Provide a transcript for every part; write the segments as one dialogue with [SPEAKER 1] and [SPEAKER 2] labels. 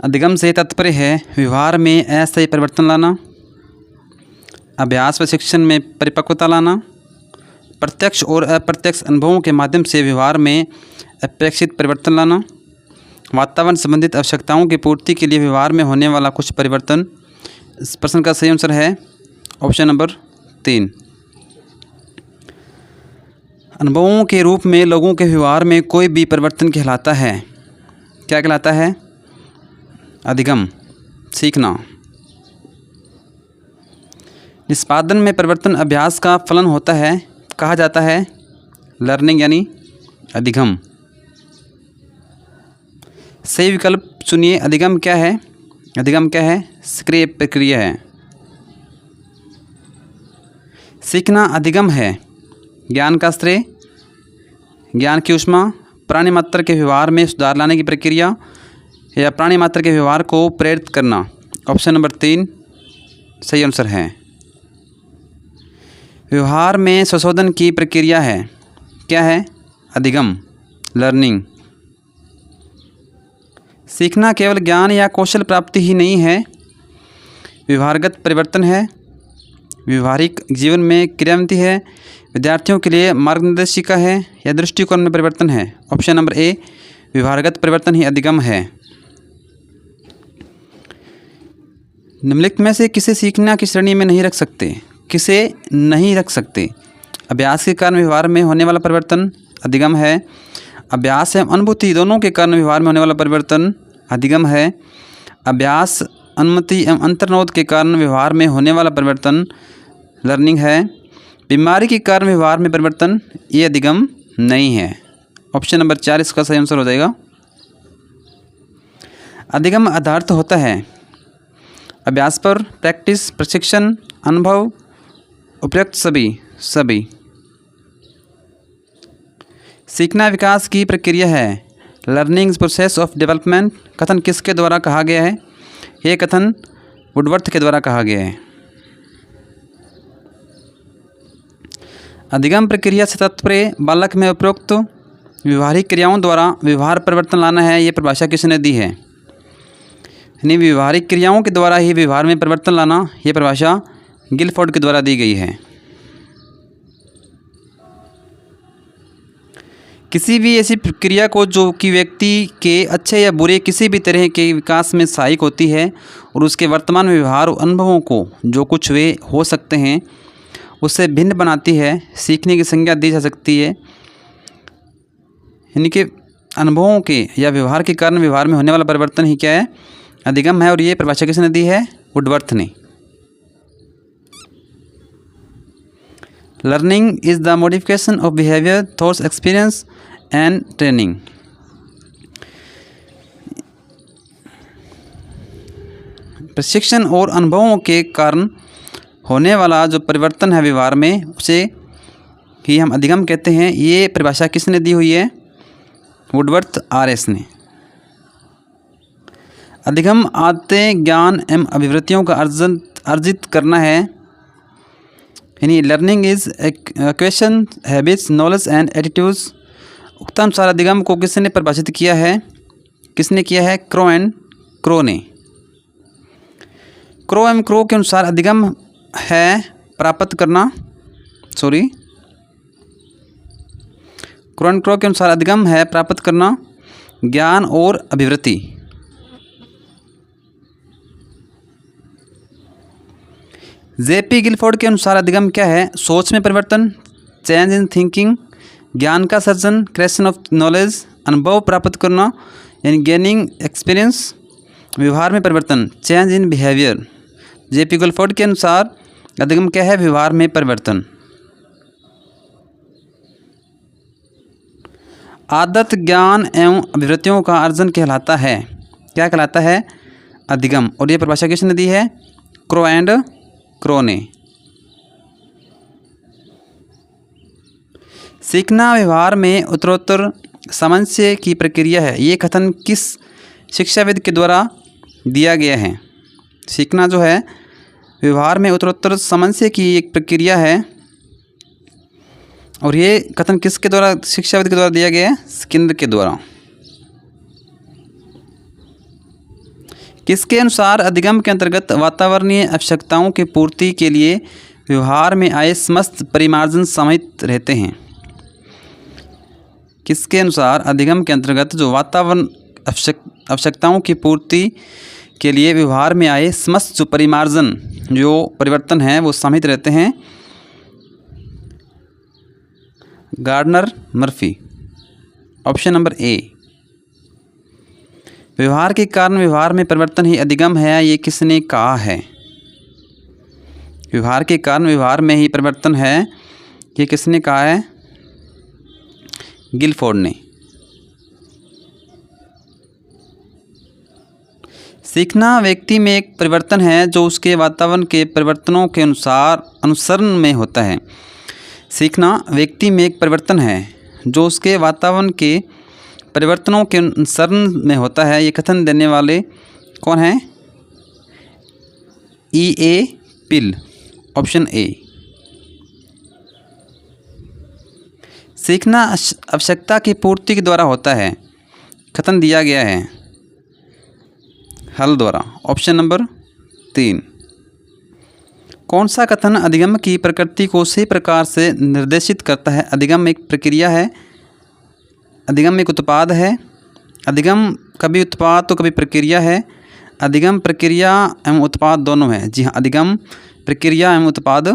[SPEAKER 1] अधिगम से तात्पर्य है व्यवहार में अस्थायी परिवर्तन लाना, अभ्यास व शिक्षण में परिपक्वता लाना, प्रत्यक्ष और अप्रत्यक्ष अनुभवों के माध्यम से व्यवहार में अपेक्षित परिवर्तन लाना, वातावरण संबंधित आवश्यकताओं की पूर्ति के लिए व्यवहार में होने वाला कुछ परिवर्तन। इस प्रश्न का सही आंसर है ऑप्शन नंबर 3। अनुभवों के रूप में लोगों के व्यवहार में कोई भी परिवर्तन कहलाता है, क्या कहलाता है? अधिगम, सीखना। निष्पादन में परिवर्तन अभ्यास का फलन होता है, कहा जाता है लर्निंग यानी अधिगम। सही विकल्प चुनिए। अधिगम क्या है? अधिगम क्या है? सक्रिय प्रक्रिया है। सीखना अधिगम है। ज्ञान का श्रेय, ज्ञान की ऊष्मा, प्राणी मात्र के व्यवहार में सुधार लाने की प्रक्रिया या प्राणी मात्र के व्यवहार को प्रेरित करना। ऑप्शन नंबर 3 सही आंसर है। व्यवहार में संशोधन की प्रक्रिया है, क्या है? अधिगम, लर्निंग। सीखना केवल ज्ञान या कौशल प्राप्ति ही नहीं है, व्यवहारगत परिवर्तन है, व्यवहारिक जीवन में क्रियान्विति है, विद्यार्थियों के लिए मार्गदर्शिका है या दृष्टिकोण में परिवर्तन है। ऑप्शन नंबर ए व्यवहारगत परिवर्तन ही अधिगम है। निम्नलिखित में से किसे सीखना की श्रेणी में नहीं रख सकते? किसे नहीं रख सकते? अभ्यास के कारण व्यवहार में होने वाला परिवर्तन अधिगम है। अभ्यास एवं अनुभूति दोनों के कारण व्यवहार में होने वाला परिवर्तन अधिगम है। अभ्यास, अनुमति एवं अंतर्नोद के कारण व्यवहार में होने वाला परिवर्तन लर्निंग है। बीमारी के कारण व्यवहार में परिवर्तन ये अधिगम नहीं है। ऑप्शन नंबर 4 इसका सही आंसर हो जाएगा। अधिगम आधारित होता है अभ्यास पर, प्रैक्टिस, प्रशिक्षण, अनुभव, उपयुक्त सभी। सीखना विकास की प्रक्रिया है, लर्निंग प्रोसेस ऑफ डेवलपमेंट। कथन किसके द्वारा कहा गया है? यह कथन वुडवर्थ के द्वारा कहा गया है। अधिगम प्रक्रिया से तात्पर्य बालक में उपरोक्त व्यवहारिक क्रियाओं द्वारा व्यवहार परिवर्तन लाना है। ये परिभाषा किसने दी है? यानी व्यवहारिक क्रियाओं के द्वारा ही व्यवहार में परिवर्तन लाना, ये परिभाषा गिलफोर्ड के द्वारा दी गई है। किसी भी ऐसी प्रक्रिया को जो कि व्यक्ति के अच्छे या बुरे किसी भी तरह के विकास में सहायक होती है और उसके वर्तमान व्यवहार और अनुभवों को जो कुछ वे हो सकते हैं उससे भिन्न बनाती है, सीखने की संज्ञा दी जा सकती है। यानी कि अनुभवों के या व्यवहार के कारण व्यवहार में होने वाला परिवर्तन ही क्या है? अधिगम है। और ये परिभाषा किसने दी है? वुडवर्थ ने। Learning is the modification of behaviour, thoughts, experience and training. प्रशिक्षण और अनुभवों के कारण होने वाला जो परिवर्तन है व्यवहार में, उसे ही हम अधिगम कहते हैं। ये परिभाषा किसने दी हुई है? वुडवर्थ RS ने। अधिगम आदतें, ज्ञान एवं अभिवृत्तियों का अर्जित करना है। यानी learning is acquisition, habits, knowledge and attitudes. उक्तानुसार अधिगम को किसने परिभाषित किया है? किसने किया है? क्रो एंड क्रो ने। क्रो एवं क्रो के अनुसार अधिगम है प्राप्त करना, क्रो एंड क्रो के अनुसार अधिगम है प्राप्त करना ज्ञान और अभिवृत्ति। JP गिलफोर्ड के अनुसार अधिगम क्या है? सोच में परिवर्तन, चेंज इन थिंकिंग, ज्ञान का सर्जन, क्रिएशन ऑफ नॉलेज, अनुभव प्राप्त करना यानी गेनिंग एक्सपीरियंस, व्यवहार में परिवर्तन, change in behaviour. JP Guilford के अनुसार अधिगम क्या है? व्यवहार में परिवर्तन। आदत, ज्ञान एवं अभिवृत्तियों का अर्जन कहलाता है, क्या कहलाता है? अधिगम। और ये परिभाषा किसने दी है? क्रो एंड क्रो ने। सीखना व्यवहार में उत्तरोत्तर सामंजस्य की प्रक्रिया है। ये कथन किस शिक्षाविद के द्वारा दिया गया है? सीखना जो है व्यवहार में उत्तरोत्तर सामंजस्य की एक प्रक्रिया है। और ये कथन किसके द्वारा, शिक्षाविद के द्वारा दिया गया है? स्किनर के द्वारा। किसके अनुसार अधिगम के अंतर्गत वातावरणीय आवश्यकताओं की पूर्ति के लिए व्यवहार में आए समस्त परिमार्जन समाहित रहते हैं? किसके अनुसार अधिगम के अंतर्गत जो वातावरण आवश्यकताओं की पूर्ति के लिए व्यवहार में आए समस्त जो परिमार्जन जो परिवर्तन हैं वो समाहित रहते हैं? Gardner Murphy. Option number A. व्यवहार के कारण व्यवहार में परिवर्तन ही अधिगम है, ये किसने कहा है? व्यवहार के कारण व्यवहार में ही परिवर्तन है, ये किसने कहा है? गिलफोर्ड ने। सीखना व्यक्ति में एक परिवर्तन है जो उसके वातावरण के परिवर्तनों के अनुसरण में होता है। सीखना व्यक्ति में एक परिवर्तन है जो उसके वातावरण के परिवर्तनों के अनुसरण में होता है। ये कथन देने वाले कौन हैं? E.A. पिल। Option A. सीखना आवश्यकता की पूर्ति के द्वारा होता है, कथन दिया गया है हल द्वारा। Option number 3। कौन सा कथन अधिगम की प्रकृति को सही प्रकार से निर्देशित करता है? अधिगम एक प्रक्रिया है, अधिगम एक उत्पाद है। अधिगम कभी उत्पाद तो कभी प्रक्रिया है। अधिगम प्रक्रिया एवं उत्पाद दोनों है। जी हाँ, अधिगम प्रक्रिया एवं उत्पाद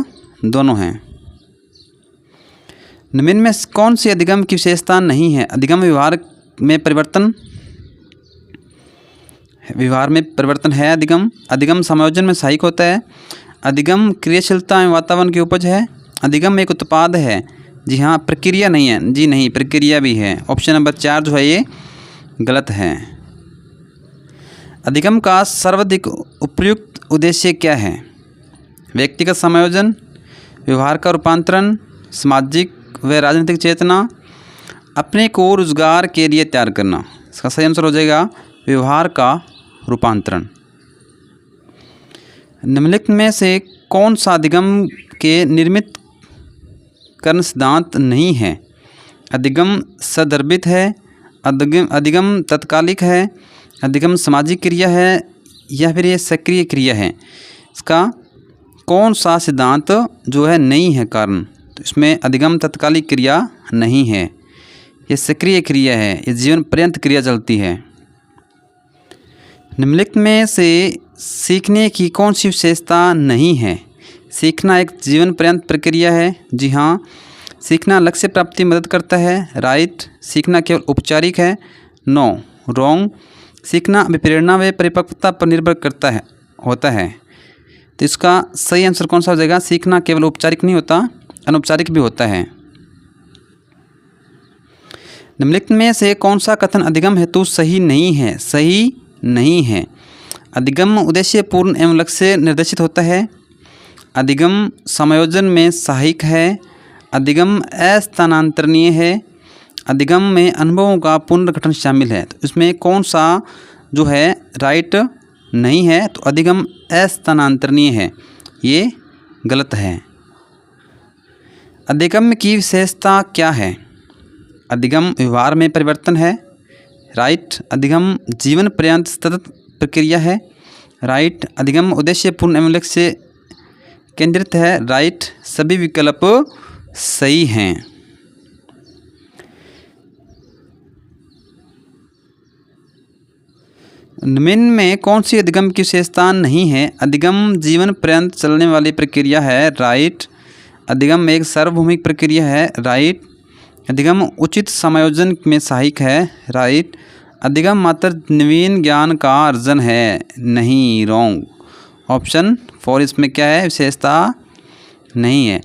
[SPEAKER 1] दोनों हैं। निम्न में कौन सी अधिगम की विशेषता नहीं है? अधिगम व्यवहार में परिवर्तन है। अधिगम समायोजन में सहायक होता है। अधिगम क्रियाशीलता एवं वातावरण की उपज है। अधिगम एक उत्पाद है। जी हाँ, प्रक्रिया नहीं है। जी नहीं, प्रक्रिया भी है। ऑप्शन नंबर 4 जो है ये गलत है। अधिगम का सर्वाधिक उपयुक्त उद्देश्य क्या है? व्यक्तिगत समायोजन, व्यवहार का रूपांतरण, सामाजिक व राजनीतिक चेतना, अपने को रोजगार के लिए तैयार करना। इसका सही आंसर हो जाएगा व्यवहार का रूपांतरण। निम्नलिखित में से कौन सा अधिगम के निर्मित कर्ण सिद्धांत नहीं है? अधिगम संदर्भित है, अधिगम तत्कालिक है, अधिगम सामाजिक क्रिया है, या फिर ये सक्रिय क्रिया है? इसका कौन सा सिद्धांत जो है नहीं है कारण? तो इसमें अधिगम तत्कालिक क्रिया नहीं है, ये सक्रिय क्रिया है, ये जीवन पर्यंत क्रिया चलती है। निम्नलिखित में से सीखने की कौन सी विशेषता नहीं है? सीखना एक जीवन पर्यंत प्रक्रिया है। जी हाँ। सीखना लक्ष्य प्राप्ति में मदद करता है। राइट। सीखना केवल औपचारिक है। No, wrong. सीखना अभिप्रेरणा व परिपक्वता पर निर्भर होता है। तो इसका सही आंसर कौन सा हो जाएगा? सीखना केवल औपचारिक नहीं होता, अनौपचारिक भी होता है। निम्नलिखित में से कौन सा कथन अधिगम हेतु सही नहीं है? सही नहीं है। अधिगम उद्देश्यपूर्ण एवं लक्ष्य निर्देशित होता है। अधिगम समायोजन में सहायक है। अधिगम अस्थानांतरणीय है। अधिगम में अनुभवों का पुनर्गठन शामिल है। तो इसमें कौन सा जो है राइट नहीं है? तो अधिगम अस्थानांतरणीय है, ये गलत है। अधिगम की विशेषता क्या है? अधिगम व्यवहार में परिवर्तन है। राइट। अधिगम जीवन पर्यंत सतत प्रक्रिया है। राइट। अधिगम उद्देश्यपूर्ण एवं लक्ष्य केंद्रित है। राइट। सभी विकल्प सही हैं। निम्न में कौन सी अधिगम की विशेषता नहीं है? अधिगम जीवन पर्यंत चलने वाली प्रक्रिया है। राइट। अधिगम एक सार्वभौमिक प्रक्रिया है। राइट। अधिगम उचित समायोजन में सहायक है। राइट। अधिगम मात्र नवीन ज्ञान का अर्जन है। नहीं, रॉन्ग। ऑप्शन 4 इसमें क्या है? विशेषता नहीं है।